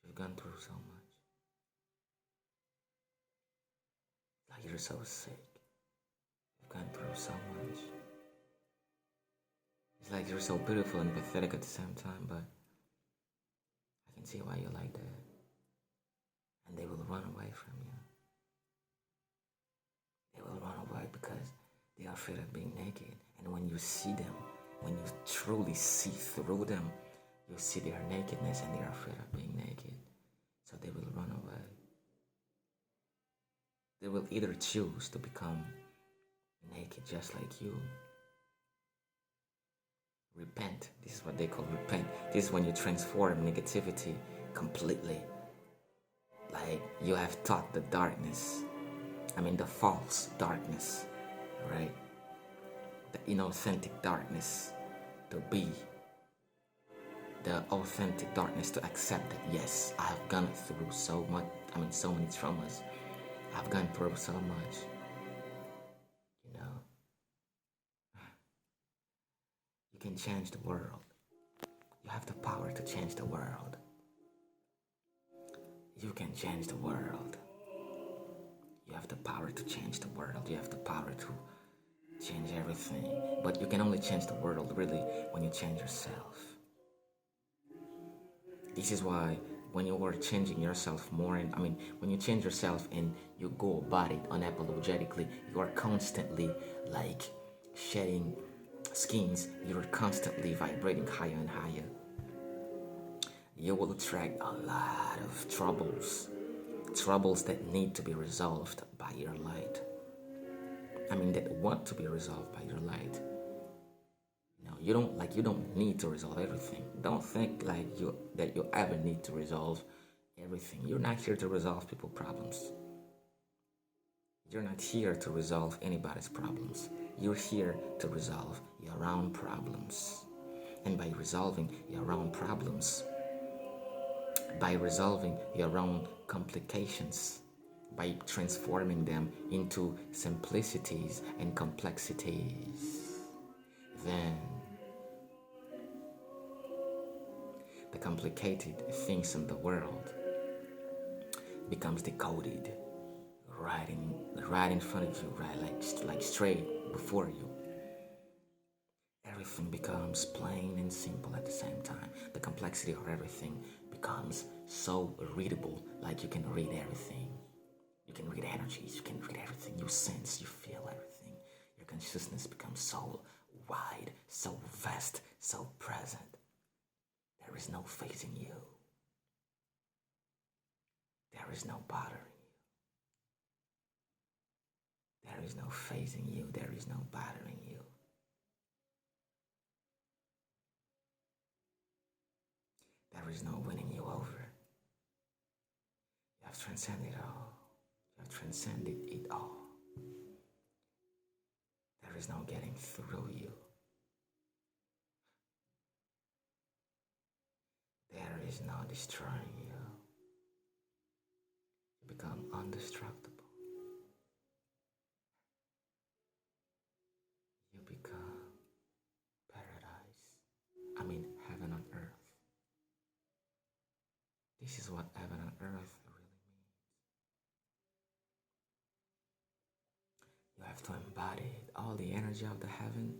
you've gone through so much." you're so sick. You've gone through so much. It's like you're so beautiful and pathetic at the same time, but I can see why you're like that. And they will run away from you. They will run away because they are afraid of being naked. And when you see them, when you truly see through them, you see their nakedness and they're afraid of being naked. So they will run away. They will either choose to become naked just like you. Repent. This is what they call repent. This is when you transform negativity completely. Like you have taught the darkness, the false darkness, right? The inauthentic darkness to be the authentic darkness, to accept that yes, I have gone through so much, so many traumas. I've gone through so much. You can change the world. You have the power to change the world. You can change the world. You have the power to change the world. You have the power to change everything. But you can only change the world really when you change yourself. This is why when you are changing yourself more, and when you change yourself and you go about it unapologetically, you are constantly like shedding skins, you're constantly vibrating higher and higher. You will attract a lot of troubles that need to be resolved by your light. That want to be resolved by your light. You don't need to resolve everything. Don't think that you ever need to resolve everything. You're not here to resolve people's problems. You're not here to resolve anybody's problems. You're here to resolve your own problems. And by resolving your own problems, by resolving your own complications, by transforming them into simplicities and complexities, then the complicated things in the world becomes decoded right in front of you, right, like straight before you. Everything becomes plain and simple at the same time. The complexity of everything becomes so readable, like you can read everything. You can read energies, you can read everything. You sense, you feel everything. Your consciousness becomes so wide, so vast, so present. There is no facing you. There is no bothering you. There is no phasing you. There is no bothering you. There is no winning you over. You have transcended it all. You have transcended it all. There is no getting through you. There is no destroying you. You become indestructible. You become paradise. Heaven on earth. This is what heaven on earth really means. You have to embody all the energy of the heaven.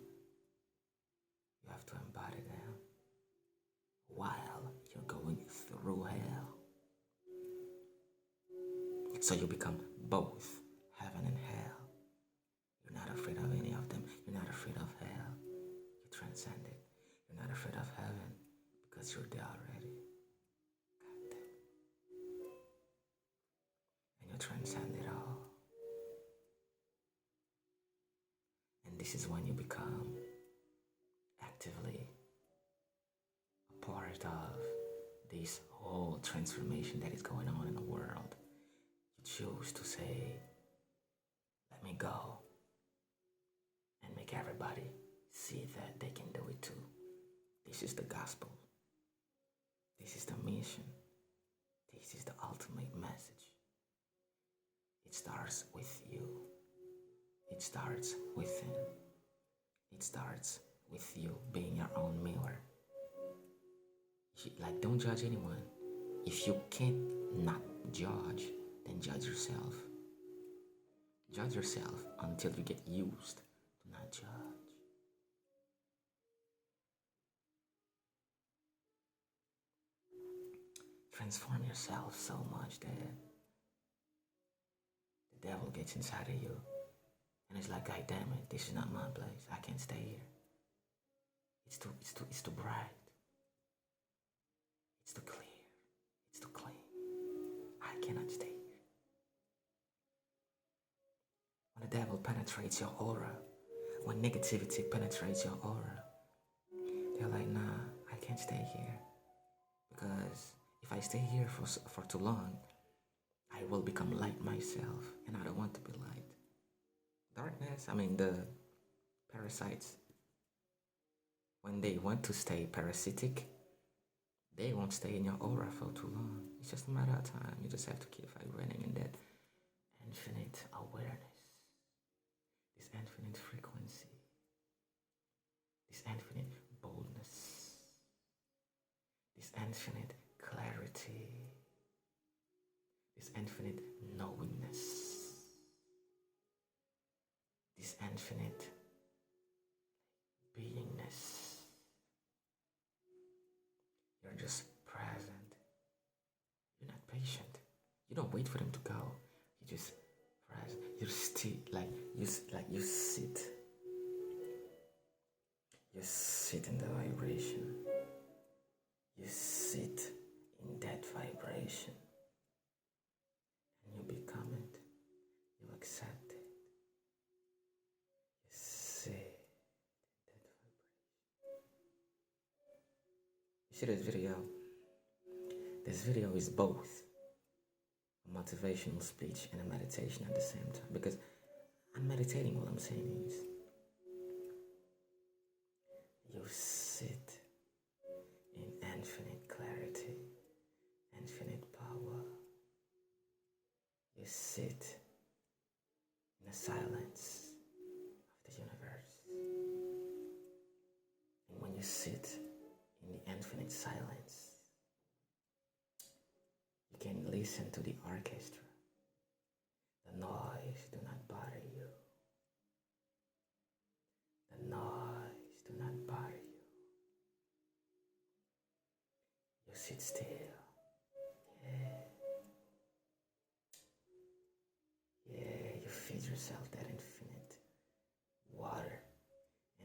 You have to embody them while you're going through hell. So you become both heaven and hell. You're not afraid of any of them. You're not afraid of hell. You transcend it. You're not afraid of heaven because you're there already. God damn. And you transcend it all. And this is when you become actively a part of this whole transformation that is going on in the world. You choose to say, let me go, and make everybody see that they can do it too. This is the gospel. This is the mission. This is the ultimate message. It starts with you. It starts within. It starts with you being your own mirror. Don't judge anyone. If you can't not judge, then judge yourself. Judge yourself until you get used to not judge. Transform yourself so much that the devil gets inside of you. And it's like, God damn it, this is not my place. I can't stay here. It's too bright. It's too clear. It's too clean. I cannot stay here. When the devil penetrates your aura, when negativity penetrates your aura, they're like, nah, I can't stay here. Because if I stay here for too long, I will become light myself, and I don't want to be light. Darkness, the parasites, when they want to stay parasitic, they won't stay in your aura for too long. It's just a matter of time. You just have to keep vibrating in that infinite awareness, this infinite frequency, this infinite boldness, this infinite clarity, this infinite knowingness, this infinite beingness. You're just present. You're not patient. You don't wait for them to go. You just present. You sit you sit. You sit in the vibration. You sit in that vibration. And you become it. You accept it. You sit in that vibration. You see this video? This video is both a motivational speech and a meditation at the same time, because I'm meditating while I'm saying this. You sit in infinite clarity, infinite power. You sit in the silence of the universe. And when you sit in the infinite silence, you can listen to the orchestra. The noise do not bother you. The noise do not bother you. You sit still. Yeah, you feed yourself that infinite water.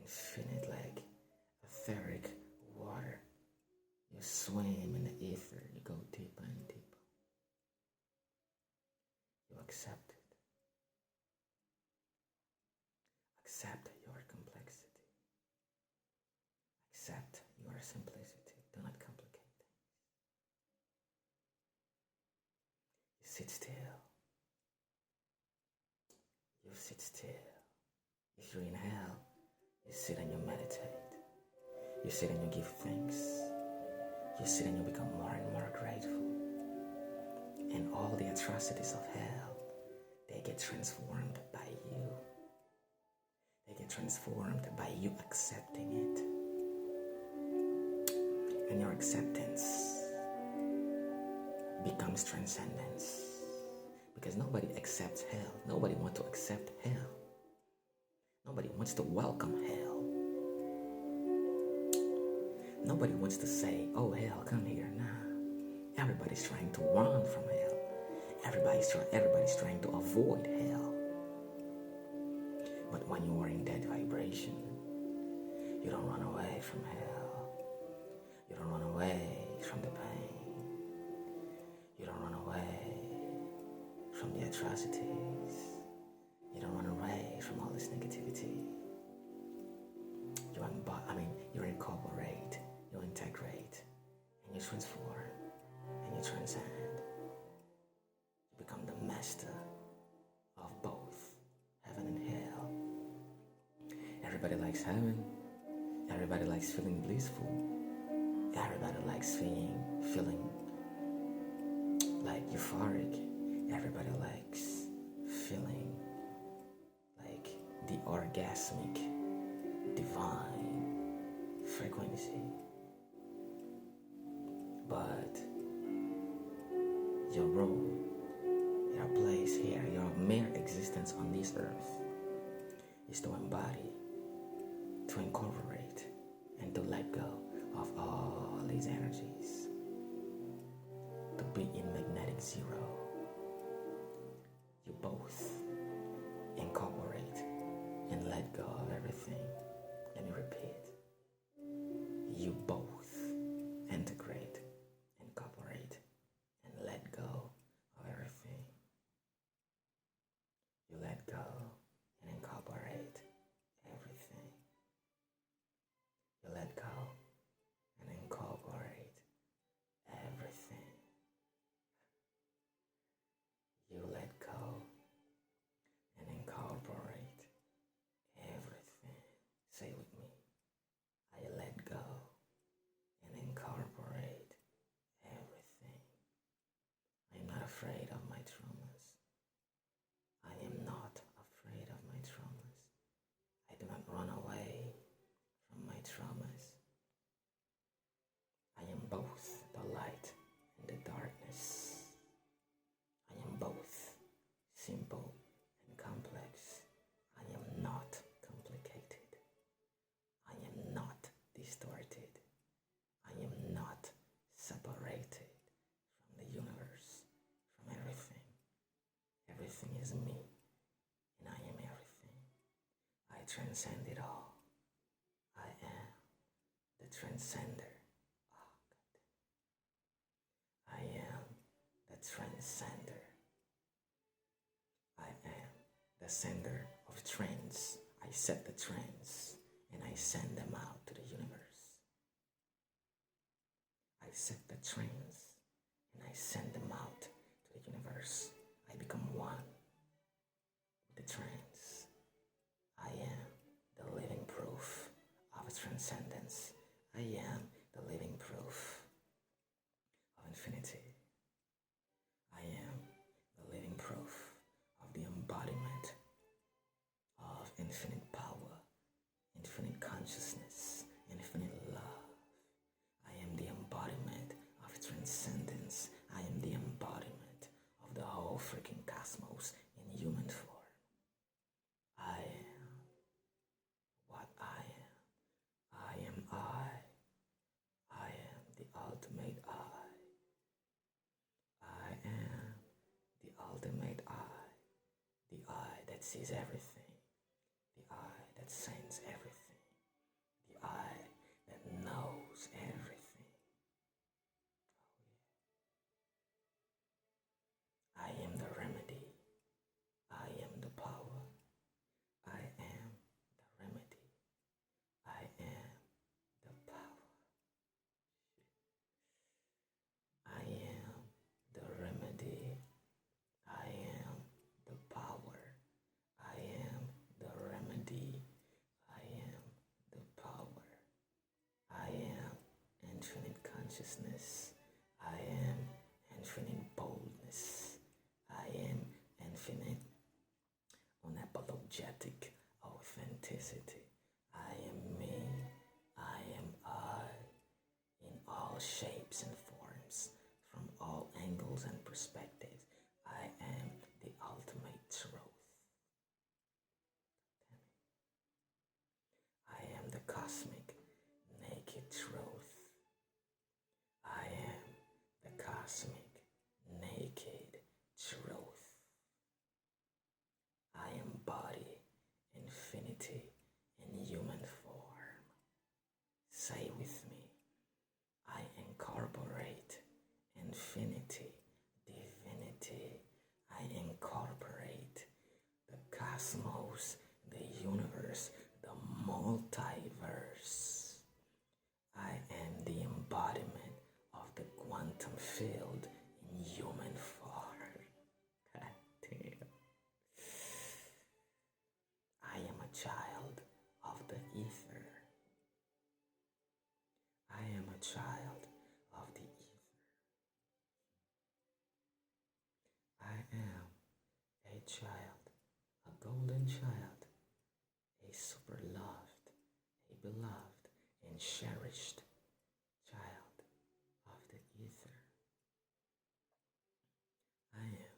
Infinite, like etheric water. You swim in the ether. You go deeper and deeper. You accept it. Accept your complexity. Accept your simplicity. Do not complicate things. You sit still. You sit still. If you inhale, you sit and you meditate. You sit and you give thanks. You sit and you become more and more grateful. And all the atrocities of hell, they get transformed by you. They get transformed by you accepting it. And your acceptance becomes transcendence. Because nobody accepts hell. Nobody wants to accept hell. Nobody wants to welcome hell. Nobody wants to say, oh, hell, come here. Nah. Everybody's trying to run from hell. Everybody's trying to avoid hell. But when you are in that vibration, you don't run away from hell. You don't run away from the pain. You don't run away from the atrocities. You don't run away from all this negativity. You incorporate, you integrate, and you transform, and you transcend. You become the master of both heaven and hell. Everybody likes heaven. Everybody likes feeling blissful. Everybody likes feeling like euphoric. Everybody likes feeling like the orgasmic, divine frequency. But your role, your place here, your mere existence existence on this earth is to embody, to incorporate, and to let go of all these energies, to be in magnetic zero. You both incorporate and let go of everything. Let me repeat. You both integrate, incorporate, and let go of everything. You let go and incorporate everything. You let go and incorporate everything. You let go and incorporate everything. Say with me. I let go and incorporate everything. I am not afraid of my traumas. I am not afraid of my traumas. I do not run away from my traumas. I am both the light and the darkness. I am both simple and complex. I am not complicated. I am not distorted. I am not separated from the universe, from everything. Everything is me, and I am everything. I transcend it all. I am the transcender. Oh, God. I am the transcender. I am the sender of trends. I set the trends and I send them out to the universe. I set the trends and I send them out to the universe. I become one with the trends. I am the living proof of transcendence. I am the living proof of infinity. I am the living proof of the embodiment of infinite power, infinite consciousness, infinite love. I am the embodiment of transcendence. I am the embodiment of the whole freaking cosmos in human form. I am what I am. I am I. I am the ultimate I. I am the ultimate I. The I that sees everything. The I that sends everything. The I that knows everything. I am the remedy. I am the power. I am the remedy. I am the power. I am the remedy. I am the power. I am the remedy. I am the power. I am infinite consciousness. I am infinite boldness. I am infinite unapologetic authenticity. I am me. I am I in all shapes and forms, from all angles and perspectives. I am the ultimate truth. I am the cosmic naked truth. I am the cosmic naked truth. I embody infinity in human form. Say with me, I incorporate infinity, divinity. I incorporate the cosmos, the universe, the multiverse. I am the embodiment of the quantum field in human form. God damn. I am a child of the ether. I am a child of the ether. I am a child, a golden child, a super loved, a beloved and cherished child of the ether. I am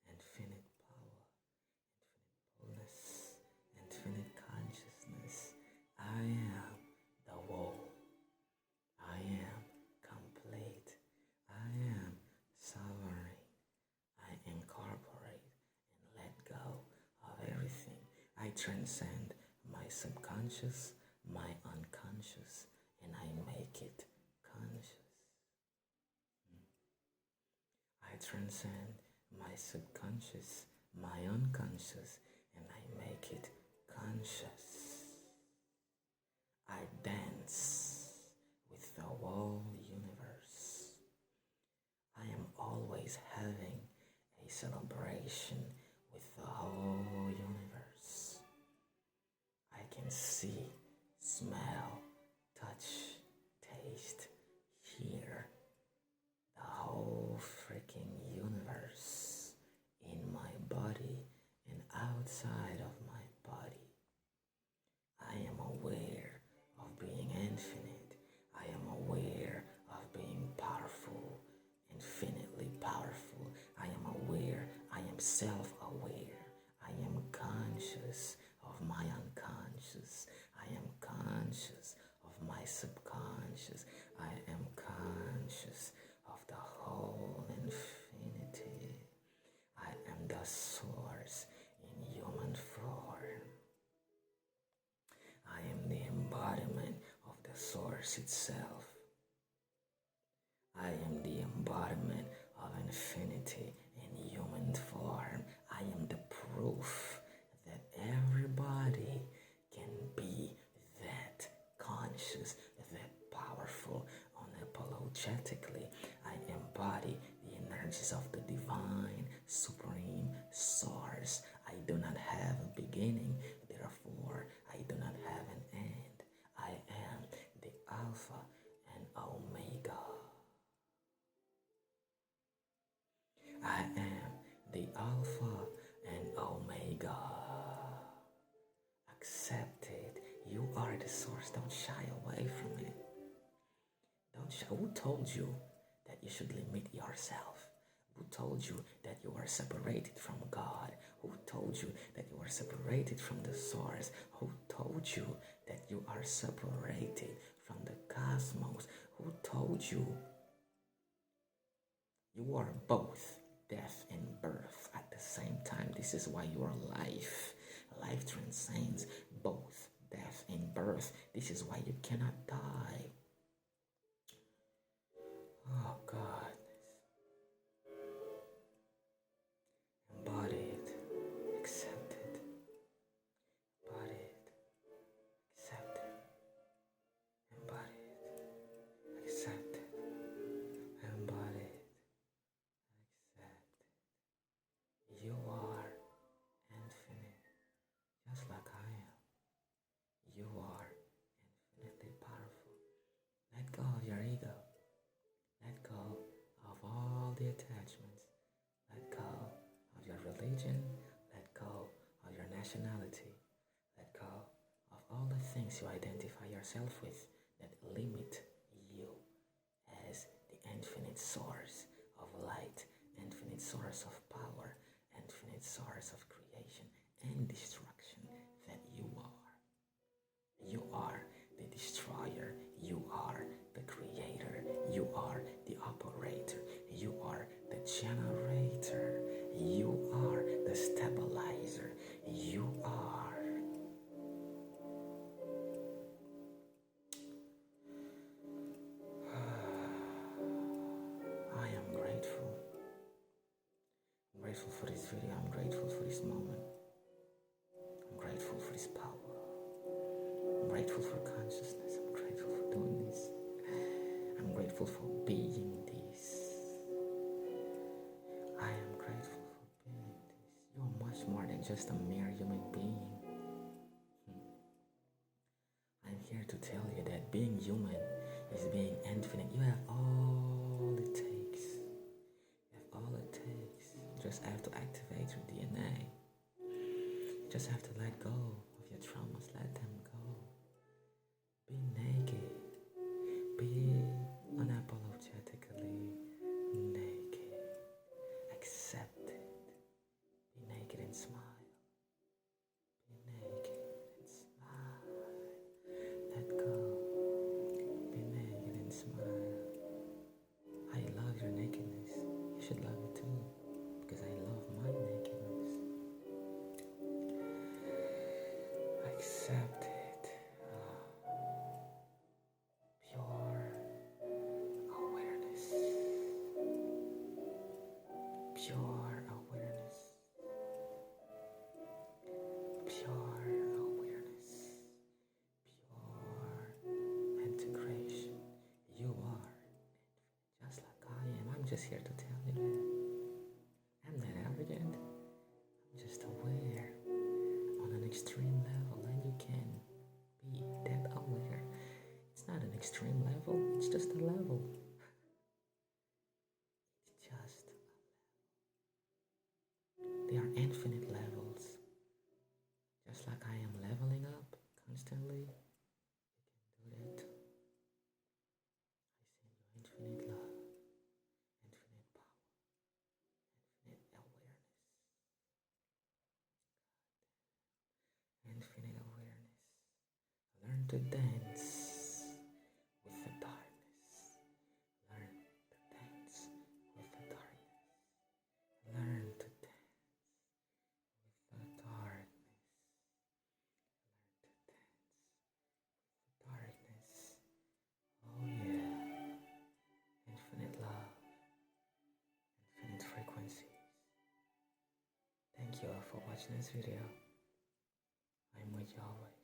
infinite power, transcend my subconscious, my unconscious, and I make it conscious. I transcend my subconscious, my unconscious, and I make it conscious. I dance with the whole universe. I am always having a celebration with the whole universe. I can see, smell, touch, taste, hear the whole freaking universe in my body and outside of my body. I am aware of being infinite. I am aware of being powerful, infinitely powerful. I am aware. I am self-aware. I am conscious of my unconscious. I am conscious of my subconscious. I am conscious of the whole infinity. I am the source in human form. I am the embodiment of the source itself. I am the embodiment of infinity in human form. I am the proof that everybody can be that conscious, that powerful. Unapologetically, I embody the energies of the divine, supreme source. I do not have a beginning, therefore I do not have an end. I am the Alpha and Omega. I am the Alpha and Omega. Accept it. You are the source. Don't shy away from it. Don't shy. Who told you that you should limit yourself? Who told you that you are separated from God? Who told you that you are separated from the source? Who told you that you are separated from the cosmos? Who told you you are both death and birth at the same time? This is why you are life. Life transcends both death and birth. This is why you cannot die. Oh God. Embody it. Accept it. Embody it. Accept it. Embody it. Accept it. Embody it. Accept it. You are infinite, just like I am. You are infinitely powerful. Let go of your ego. Let go of all the attachments. Let go of your religion. Let go of your nationality. Let go of all the things you identify yourself with that limit you as the infinite source of light, infinite source of power, infinite source of creation and destruction that you are. You are the destroyer. You are the creator. You are the operator. You are the generator. You are the stabilizer. You are. I am grateful. I'm grateful for this video. I'm grateful for this moment. I'm grateful for this power. I'm grateful for consciousness. I'm grateful for doing this. I'm grateful for being this. I am grateful for being this. You are much more than just a mere human being. I'm here to tell you that being human is being infinite. You have all it takes. You have all it takes. You just have to activate your DNA. You just have to let go of your traumas. Let them go. Be naked. Be unapologetically naked. Accept it. Be naked and smile. Be naked and smile. Let go. Be naked and smile. I love your nakedness. You should love it too, because I love my nakedness. is here to tell you that I'm not arrogant. I'm just aware on an extreme level, and you can be that aware. It's not an extreme level, it's just a level. It's just there are infinite levels. Just like I am leveling up constantly, you can do that. I send you infinite love, infinite power, infinite awareness, infinite awareness. Learn to dance with the darkness. Learn to dance with the darkness. Learn to dance with the darkness. Learn to dance with the darkness. Oh yeah. Infinite love, infinite frequencies. Thank you all for watching this video. I'm with you always.